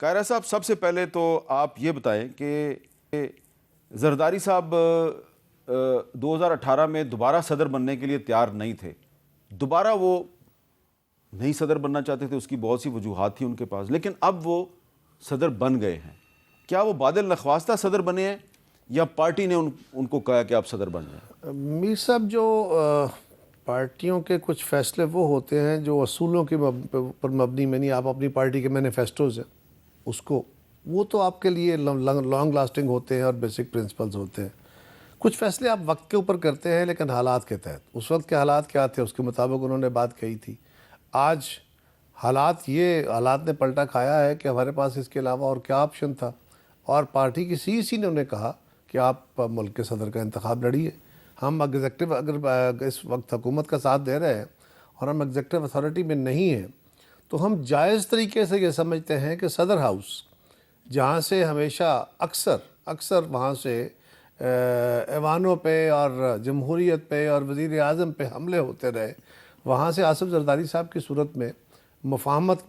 قاہرہ صاحب، سب سے پہلے تو آپ یہ بتائیں کہ زرداری صاحب 2018 میں دوبارہ صدر بننے کے لیے تیار نہیں تھے. دوبارہ وہ نہیں صدر بننا چاہتے تھے، اس کی بہت سی وجوہات تھیں ان کے پاس، لیکن اب وہ صدر بن گئے ہیں. کیا وہ بادل نخواستہ صدر بنے ہیں یا پارٹی نے ان کو کہا کہ آپ صدر بن جائیں؟ میر صاحب، جو پارٹیوں کے کچھ فیصلے وہ ہوتے ہیں جو اصولوں کے پر مبنی میں نہیں. آپ اپنی پارٹی کے مینیفیسٹوز ہیں اس کو، وہ تو آپ کے لیے لانگ لاسٹنگ ہوتے ہیں اور بیسک پرنسپلز ہوتے ہیں. کچھ فیصلے آپ وقت کے اوپر کرتے ہیں لیکن حالات کے تحت. اس وقت کے حالات کیا تھے اس کے مطابق انہوں نے بات کہی تھی. آج حالات نے پلٹا کھایا ہے کہ ہمارے پاس اس کے علاوہ اور کیا آپشن تھا، اور پارٹی کی سی نے انہیں کہا کہ آپ ملک کے صدر کا انتخاب لڑیے. ہم ایگزیکٹو اگر اس وقت حکومت کا ساتھ دے رہے ہیں اور ہم ایگزیکٹو اتھارٹی میں نہیں ہیں تو ہم جائز طریقے سے یہ سمجھتے ہیں کہ صدر ہاؤس، جہاں سے ہمیشہ اکثر وہاں سے ایوانوں پہ اور جمہوریت پہ اور وزیر اعظم پہ حملے ہوتے رہے، وہاں سے آصف زرداری صاحب کی صورت میں مفاہمت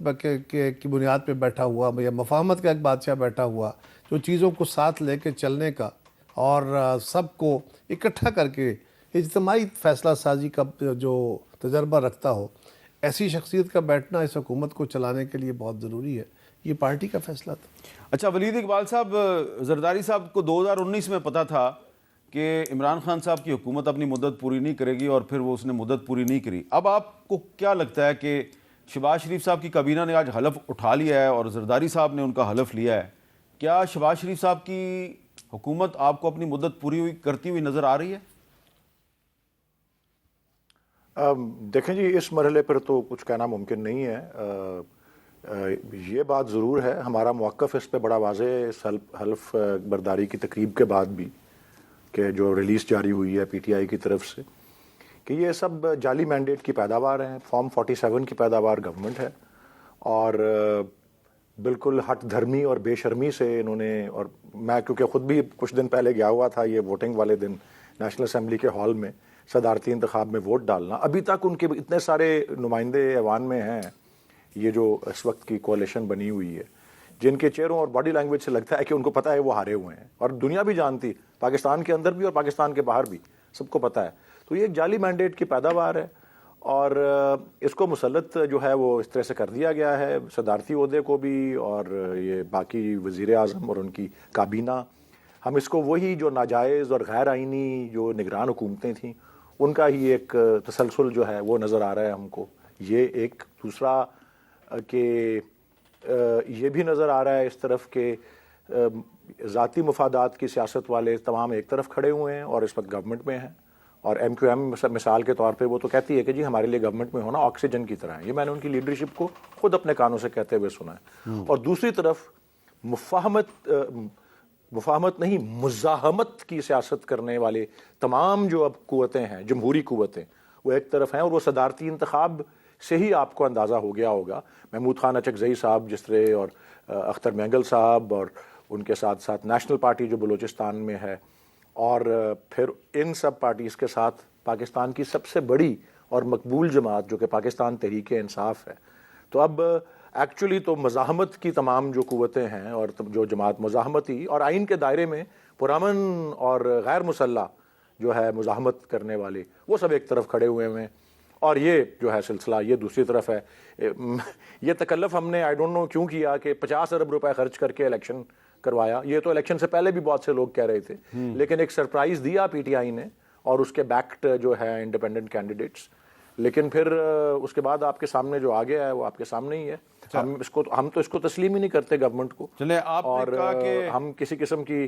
کی بنیاد پہ بیٹھا ہوا یا مفاہمت کا ایک بادشاہ بیٹھا ہوا جو چیزوں کو ساتھ لے کے چلنے کا اور سب کو اکٹھا کر کے اجتماعی فیصلہ سازی کا جو تجربہ رکھتا ہو، ایسی شخصیت کا بیٹھنا اس حکومت کو چلانے کے لیے بہت ضروری ہے. یہ پارٹی کا فیصلہ تھا. اچھا ولید اقبال صاحب، زرداری صاحب کو 2019 میں پتا تھا کہ عمران خان صاحب کی حکومت اپنی مدت پوری نہیں کرے گی، اور پھر وہ اس نے مدت پوری نہیں کری. اب آپ کو کیا لگتا ہے کہ شہباز شریف صاحب کی کابینہ نے آج حلف اٹھا لیا ہے اور زرداری صاحب نے ان کا حلف لیا ہے، کیا شہباز شریف صاحب کی حکومت آپ کو اپنی مدت پوری کرتی ہوئی نظر آ رہی ہے؟ دیکھیں جی، اس مرحلے پر تو کچھ کہنا ممکن نہیں ہے. یہ بات ضرور ہے، ہمارا موقف اس پہ بڑا واضح اس حلف برداری کی تقریب کے بعد بھی، کہ جو ریلیز جاری ہوئی ہے پی ٹی آئی کی طرف سے، کہ یہ سب جعلی مینڈیٹ کی پیداوار ہیں. فارم 47 کی پیداوار گورنمنٹ ہے، اور بالکل ہٹ دھرمی اور بے شرمی سے انہوں نے، اور میں کیونکہ خود بھی کچھ دن پہلے گیا ہوا تھا یہ ووٹنگ والے دن نیشنل اسمبلی کے ہال میں صدارتی انتخاب میں ووٹ ڈالنا، ابھی تک ان کے اتنے سارے نمائندے ایوان میں ہیں، یہ جو اس وقت کی کوalition بنی ہوئی ہے، جن کے چہروں اور باڈی لینگویج سے لگتا ہے کہ ان کو پتہ ہے وہ ہارے ہوئے ہیں، اور دنیا بھی جانتی، پاکستان کے اندر بھی اور پاکستان کے باہر بھی سب کو پتہ ہے. تو یہ ایک جعلی مینڈیٹ کی پیداوار ہے، اور اس کو مسلط جو ہے وہ اس طرح سے کر دیا گیا ہے، صدارتی عہدے کو بھی اور یہ باقی وزیر اعظم اور ان کی کابینہ. ہم اس کو وہی جو ناجائز اور غیر آئینی جو نگران حکومتیں تھیں ان کا ہی ایک تسلسل جو ہے وہ نظر آ رہا ہے ہم کو. یہ ایک دوسرا کہ یہ بھی نظر آ رہا ہے اس طرف کہ ذاتی مفادات کی سیاست والے تمام ایک طرف کھڑے ہوئے ہیں اور اس وقت گورنمنٹ میں ہیں، اور ایم کیو ایم مثال کے طور پہ وہ تو کہتی ہے کہ جی ہمارے لیے گورنمنٹ میں ہونا آکسیجن کی طرح ہے. یہ میں نے ان کی لیڈرشپ کو خود اپنے کانوں سے کہتے ہوئے سنا ہے. اور دوسری طرف مفاہمت نہیں، مزاحمت کی سیاست کرنے والے تمام جو اب قوتیں ہیں، جمہوری قوتیں، وہ ایک طرف ہیں، اور وہ صدارتی انتخاب سے ہی آپ کو اندازہ ہو گیا ہوگا. محمود خان اچکزئی صاحب جس طرح، اور اختر مینگل صاحب، اور ان کے ساتھ ساتھ نیشنل پارٹی جو بلوچستان میں ہے، اور پھر ان سب پارٹیز کے ساتھ پاکستان کی سب سے بڑی اور مقبول جماعت جو کہ پاکستان تحریک انصاف ہے. تو اب ایکچولی تو مزاحمت کی تمام جو قوتیں ہیں اور جو جماعت مزاحمتی اور آئین کے دائرے میں پرامن اور غیر مسلح جو ہے مزاحمت کرنے والے، وہ سب ایک طرف کھڑے ہوئے ہیں، اور یہ جو ہے سلسلہ یہ دوسری طرف ہے. یہ تکلف ہم نے آئی ڈونٹ نو کیوں کیا کہ 50 ارب روپے خرچ کر کے الیکشن کروایا. یہ تو الیکشن سے پہلے بھی بہت سے لوگ کہہ رہے تھے، لیکن ایک سرپرائز دیا پی ٹی آئی نے اور اس کے بیکڈ جو ہے انڈیپینڈنٹ کینڈیڈیٹس. لیکن پھر اس کے بعد آپ کے سامنے جو آ گیا ہے وہ آپ کے سامنے ہی ہے. ہم تو اس کو تسلیم ہی نہیں کرتے گورنمنٹ کو. چلیں، آپ نے کہا کہ ہم کسی قسم کی،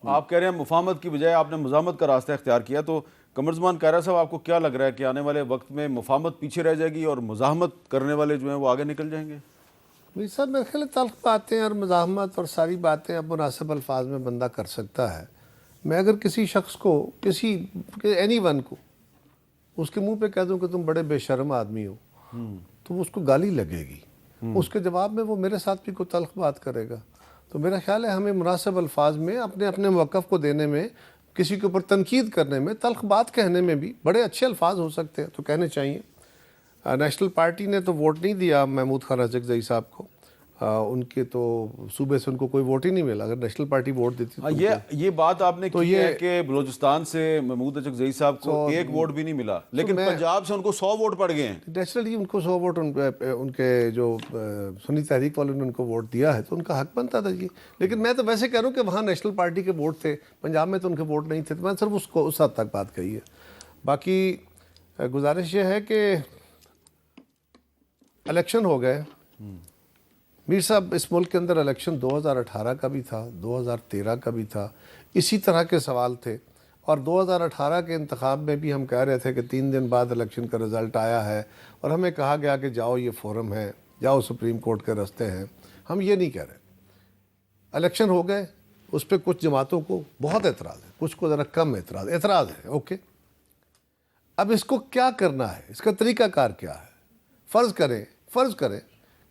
آپ کہہ رہے ہیں مفاہمت کی بجائے آپ نے مزاحمت کا راستہ اختیار کیا، تو قمرزمان قاہرہ صاحب آپ کو کیا لگ رہا ہے کہ آنے والے وقت میں مفاہمت پیچھے رہ جائے گی اور مزاحمت کرنے والے جو ہیں وہ آگے نکل جائیں گے؟ میر صاحب، میرے خیال تلخ باتیں اور مزاحمت اور ساری باتیں اب مناسب الفاظ میں بندہ کر سکتا ہے. میں اگر کسی شخص کو، اینی ون کو اس کے منہ پہ کہہ دوں کہ تم بڑے بے شرم آدمی ہو، تو اس کو گالی لگے گی. اس کے جواب میں وہ میرے ساتھ بھی کوئی تلخ بات کرے گا. تو میرا خیال ہے ہمیں مناسب الفاظ میں اپنے موقف کو دینے میں، کسی کے اوپر تنقید کرنے میں، تلخ بات کہنے میں بھی بڑے اچھے الفاظ ہو سکتے ہیں تو کہنے چاہیے. نیشنل پارٹی نے تو ووٹ نہیں دیا محمود خان اچکزئی صاحب کو، ان کے تو صوبے سے ان کو کوئی ووٹ ہی نہیں ملا. اگر نیشنل پارٹی ووٹ دیتی ہاں یہ بات آپ نے کی ہے کہ بلوچستان سے محمود اچک زئی صاحب کو ایک ووٹ بھی نہیں ملا, لیکن پنجاب سے ان کو 100 ووٹ پڑ گئے ہیں. نیچرلی ان کو 100 ووٹ ان کے جو سنی تحریک والوں نے ان کو ووٹ دیا ہے تو ان کا حق بنتا تھا. لیکن میں تو ویسے کہہ رہا ہوں کہ وہاں نیشنل پارٹی کے ووٹ تھے, پنجاب میں تو ان کے ووٹ نہیں تھے, تو میں صرف اس حد تک بات کہی ہے. باقی گزارش یہ ہے کہ الیکشن ہو گئے. میر صاحب, اس ملک کے اندر الیکشن 2018 کا بھی تھا, 2013 کا بھی تھا, اسی طرح کے سوال تھے. اور 2018 کے انتخاب میں بھی ہم کہہ رہے تھے کہ 3 دن بعد الیکشن کا رزلٹ آیا ہے اور ہمیں کہا گیا کہ جاؤ یہ فورم ہے, جاؤ سپریم کورٹ کے راستے ہیں. ہم یہ نہیں کہہ رہے. الیکشن ہو گئے, اس پہ کچھ جماعتوں کو بہت اعتراض ہے, کچھ کو ذرا کم اعتراض ہے. اوکے, اب اس کو کیا کرنا ہے, اس کا طریقہ کار کیا ہے؟ فرض کریں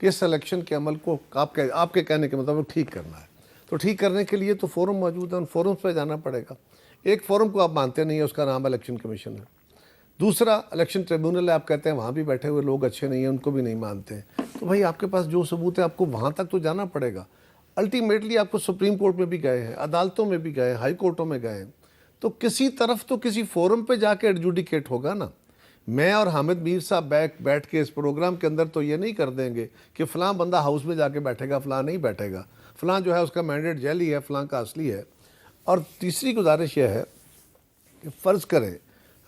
کہ اس الیکشن کے عمل کو آپ کے کہنے کے مطابق ٹھیک کرنا ہے, تو ٹھیک کرنے کے لیے تو فورم موجود ہے, ان فورمز پہ جانا پڑے گا. ایک فورم کو آپ مانتے نہیں ہیں, اس کا نام الیکشن کمیشن ہے. دوسرا الیکشن ٹریبیونل ہے, آپ کہتے ہیں وہاں بھی بیٹھے ہوئے لوگ اچھے نہیں ہیں, ان کو بھی نہیں مانتے ہیں. تو بھائی آپ کے پاس جو ثبوت ہے آپ کو وہاں تک تو جانا پڑے گا. الٹیمیٹلی آپ کو سپریم کورٹ میں بھی گئے ہیں, عدالتوں میں بھی گئے ہیں, ہائی کورٹوں میں گئے ہیں, تو کسی طرف تو کسی فورم پہ جا کے ایڈجوڈیکیٹ ہوگا نا. میں اور حامد میر صاحب بیٹھ کے اس پروگرام کے اندر تو یہ نہیں کر دیں گے کہ فلاں بندہ ہاؤس میں جا کے بیٹھے گا, فلاں نہیں بیٹھے گا, فلاں جو ہے اس کا مینڈیٹ جعلی ہے, فلاں کا اصلی ہے. اور تیسری گزارش یہ ہے کہ فرض کریں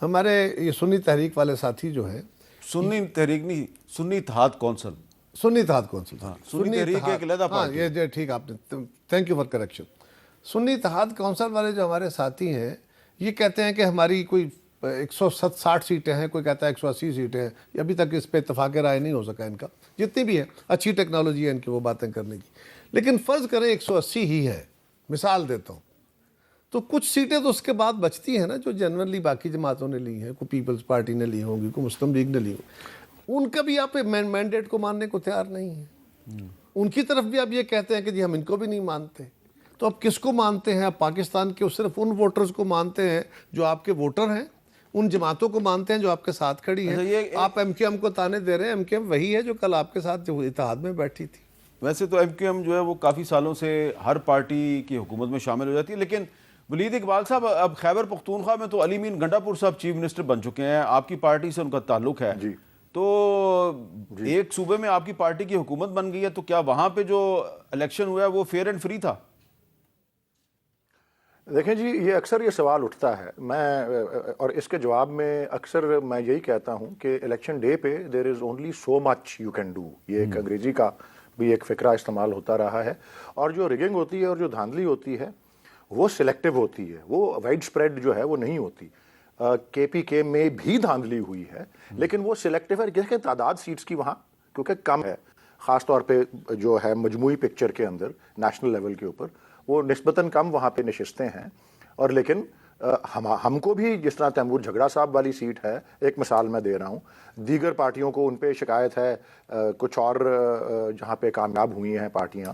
ہمارے یہ سنی تحریک والے ساتھی جو ہیں, سنی تحریک نہیں, سنی اتحاد کونسل, سنی اتحاد کونسل, سنی تحریک ایک علیحدہ پارٹی. ہاں یہ ٹھیک, آپ نے تھینک یو فار کریکشن. سنی اتحاد کونسل والے جو ہمارے ساتھی ہیں یہ کہتے ہیں کہ ہماری کوئی 160 سیٹیں ہیں, کوئی کہتا ہے 180 سیٹیں ہیں. ابھی تک اس پہ اتفاق رائے نہیں ہو سکا ان کا, جتنی بھی ہیں اچھی ٹیکنالوجی ہے ان کی وہ باتیں کرنے کی. لیکن فرض کریں 180 ہی ہے, مثال دیتا ہوں, تو کچھ سیٹیں تو اس کے بعد بچتی ہیں نا جو جنرلی باقی جماعتوں نے لی ہیں, کوئی پیپلز پارٹی نے لی ہوں گی, کوئی مسلم لیگ نے لی ہوں, ان کا بھی آپ مینڈیٹ کو ماننے کو تیار نہیں ہیں. ان کی طرف بھی آپ یہ کہتے ہیں کہ جی ہم ان کو بھی نہیں مانتے. تو اب کس کو مانتے ہیں؟ آپ پاکستان کے صرف ان ووٹرز کو مانتے ہیں جو آپ کے ووٹر ہیں, ان جماعتوں کو مانتے ہیں جو آپ کے ساتھ کھڑی ہیں. آپ ایم کیو ایم کو تانے دے رہے ہیں, ایم کیو ایم وہی ہے جو کل آپ کے ساتھ جو اتحاد میں بیٹھی تھی. ویسے تو ایم کیو ایم جو ہے وہ کافی سالوں سے ہر پارٹی کی حکومت میں شامل ہو جاتی ہے. لیکن ولید اقبال صاحب, اب خیبر پختونخوا میں تو علی مین گنڈا پور صاحب چیف منسٹر بن چکے ہیں, آپ کی پارٹی سے ان کا تعلق ہے. تو ایک صوبے میں آپ کی پارٹی کی حکومت بن گئی ہے, تو کیا وہاں پہ جو الیکشن ہوا ہے وہ فیئر اینڈ فری تھا؟ دیکھیں جی, یہ اکثر یہ سوال اٹھتا ہے, میں اور اس کے جواب میں اکثر میں یہی کہتا ہوں کہ الیکشن ڈے پہ there is only so much you can do. یہ ایک انگریزی کا بھی ایک فقرہ استعمال ہوتا رہا ہے. اور جو ریگنگ ہوتی ہے اور جو دھاندلی ہوتی ہے وہ سلیکٹیو ہوتی ہے, وہ وائڈ سپریڈ جو ہے وہ نہیں ہوتی. کے پی کے میں بھی دھاندلی ہوئی ہے, لیکن وہ سلیکٹیو ہے. دیکھیں تعداد سیٹس کی وہاں کیونکہ کم ہے, خاص طور پہ جو ہے مجموعی پکچر کے اندر نیشنل لیول کے اوپر وہ نسبتاً کم وہاں پہ نشستیں ہیں. اور لیکن ہم کو بھی جس طرح تیمور جھگڑا صاحب والی سیٹ ہے, ایک مثال میں دے رہا ہوں, دیگر پارٹیوں کو ان پہ شکایت ہے, کچھ اور جہاں پہ کامیاب ہوئی ہیں پارٹیاں,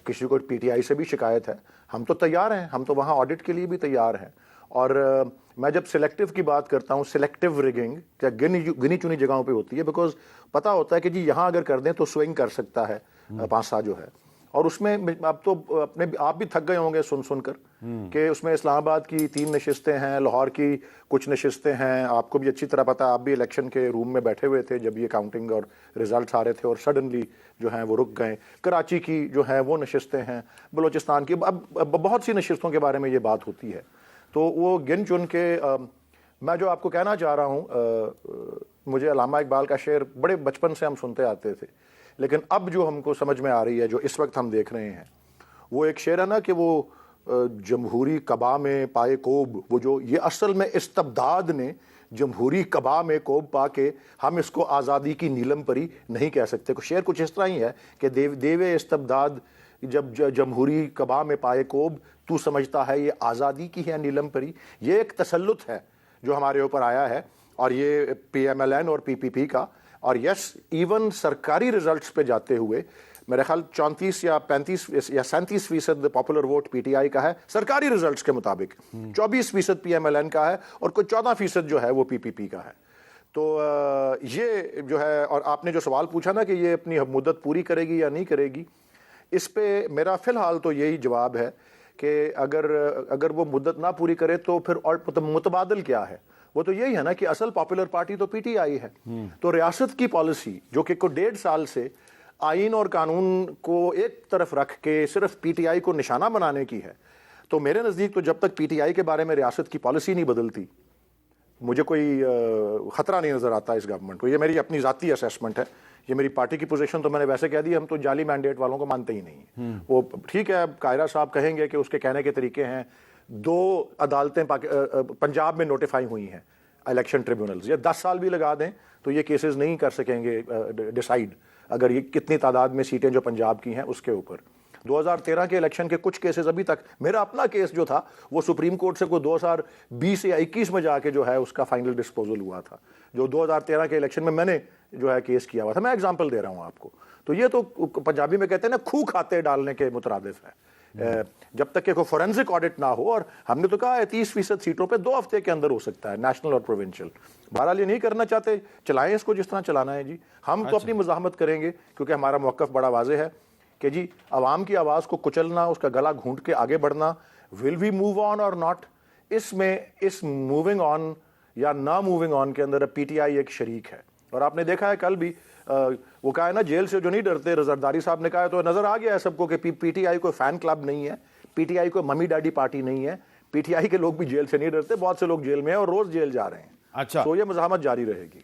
کسی کو پی ٹی آئی سے بھی شکایت ہے. ہم تو تیار ہیں, ہم تو وہاں آڈٹ کے لیے بھی تیار ہیں. اور میں جب سلیکٹیو کی بات کرتا ہوں, سلیکٹیو ریگنگ کیا گنی چنی جگہوں پہ ہوتی ہے, بیکاز پتا ہوتا ہے کہ جی یہاں اگر کر دیں تو سوئنگ کر سکتا ہے پانسا جو ہے. اور اس میں اب تو آپ بھی تھک گئے ہوں گے سن کر کہ اس میں اسلام آباد کی 3 نشستیں ہیں, لاہور کی کچھ نشستیں ہیں. آپ کو بھی اچھی طرح پتا, آپ بھی الیکشن کے روم میں بیٹھے ہوئے تھے جب یہ کاؤنٹنگ اور ریزلٹس آ رہے تھے, اور سڈنلی جو ہیں وہ رک گئے. کراچی کی جو ہیں وہ نشستیں ہیں, بلوچستان کی, اب بہت سی نشستوں کے بارے میں یہ بات ہوتی ہے. تو وہ گن چن کے میں جو آپ کو کہنا چاہ رہا ہوں, مجھے علامہ اقبال کا شعر بڑے بچپن سے ہم سنتے آتے تھے, لیکن اب جو ہم کو سمجھ میں آ رہی ہے, جو اس وقت ہم دیکھ رہے ہیں, وہ ایک شعر ہے نا کہ وہ جمہوری قبا میں پائے کوب, وہ جو یہ اصل میں استبداد نے جمہوری قبا میں کوب پا کے ہم اس کو آزادی کی نیلم پری نہیں کہہ سکتے. شعر کچھ اس طرح ہی ہے کہ دیوے استبداد جب جمہوری قبا میں پائے کوب, تو سمجھتا ہے یہ آزادی کی ہے نیلم پری. یہ ایک تسلط ہے جو ہمارے اوپر آیا ہے, اور یہ پی ایم ایل این اور پی پی پی کا. اور یس, ایون سرکاری ریزلٹس پہ جاتے ہوئے میرے خیال 34 یا 35 یا 37% popular vote P T I کا ہے سرکاری ریزلٹس کے مطابق, 24% پی ایم ایل این کا ہے, اور کوئی 14% جو ہے وہ پی پی پی کا ہے. تو یہ جو ہے، اور آپ نے جو سوال پوچھا نا کہ یہ اپنی مدت پوری کرے گی یا نہیں کرے گی، اس پہ میرا فی الحال تو یہی جواب ہے کہ اگر وہ مدت نہ پوری کرے تو پھر اور متبادل کیا ہے؟ وہ تو یہی ہے نا کہ اصل پاپولر پارٹی تو پی ٹی آئی ہے. تو ریاست کی پالیسی جو کہ 1.5 سال سے آئین اور قانون کو ایک طرف رکھ کے صرف پی ٹی آئی کو نشانہ بنانے کی ہے، تو میرے نزدیک تو جب تک پی ٹی آئی کے بارے میں ریاست کی پالیسی نہیں بدلتی، مجھے کوئی خطرہ نہیں نظر آتا اس گورنمنٹ کو. یہ میری اپنی ذاتی اسیسمنٹ ہے. یہ میری پارٹی کی پوزیشن تو میں نے ویسے کہہ دی، ہم تو جعلی مینڈیٹ والوں کو مانتے ہی نہیں ہیں. وہ ٹھیک ہے، قاہرہ صاحب کہیں گے کہ اس کے کہنے کے طریقے ہیں. 2 عدالتیں پنجاب میں نوٹیفائی ہوئی ہیں، الیکشن ٹریبیونلز. یہ 10 سال بھی لگا دیں تو یہ کیسز نہیں کر سکیں گے ڈیسائیڈ، اگر یہ کتنی تعداد میں سیٹیں جو پنجاب کی ہیں اس کے اوپر. 2013 کے الیکشن کے کچھ کیسز ابھی تک، میرا اپنا کیس جو تھا وہ سپریم کورٹ سے کوئی 2020 یا 21 میں جا کے جو ہے اس کا فائنل ڈسپوزل ہوا تھا، جو 2013 کے الیکشن میں نے جو ہے کیس کیا ہوا تھا. میں ایگزامپل دے رہا ہوں آپ کو. تو یہ تو پنجابی میں کہتے ہیں نا کھو کھاتے ڈالنے کے مترادف ہے. جب تک کہ کوئی فورینسک آڈٹ نہ ہو، اور ہم نے تو کہا ہے 30% سیٹوں پہ 2 ہفتے کے اندر ہو سکتا ہے، نیشنل اور پروونشل. بہرحال یہ نہیں کرنا چاہتے، چلائیں اس کو جس طرح چلانا ہے جی. ہم تو اپنی مزاحمت کریں گے کیونکہ ہمارا موقف بڑا واضح ہے کہ جی عوام کی آواز کو کچلنا، اس کا گلا گھونٹ کے آگے بڑھنا، ول وی موو آن اور ناٹ، اس میں اس موونگ آن یا نہ موونگ آن کے اندر پی ٹی آئی ایک شریک ہے. اور آپ نے دیکھا ہے کل بھی وہ کہا ہے نا جیل سے جو نہیں ڈرتے، زرداری صاحب نے کہا ہے، تو نظر آ گیا ہے سب کو کہ پی ٹی آئی کوئی فین کلب نہیں ہے، پی ٹی آئی کوئی ممی ڈیڈی پارٹی نہیں ہے. پی ٹی آئی کے لوگ بھی جیل سے نہیں ڈرتے، بہت سے لوگ جیل میں ہیں اور روز جیل جا رہے ہیں. اچھا، تو یہ مزاحمت جاری رہے گی.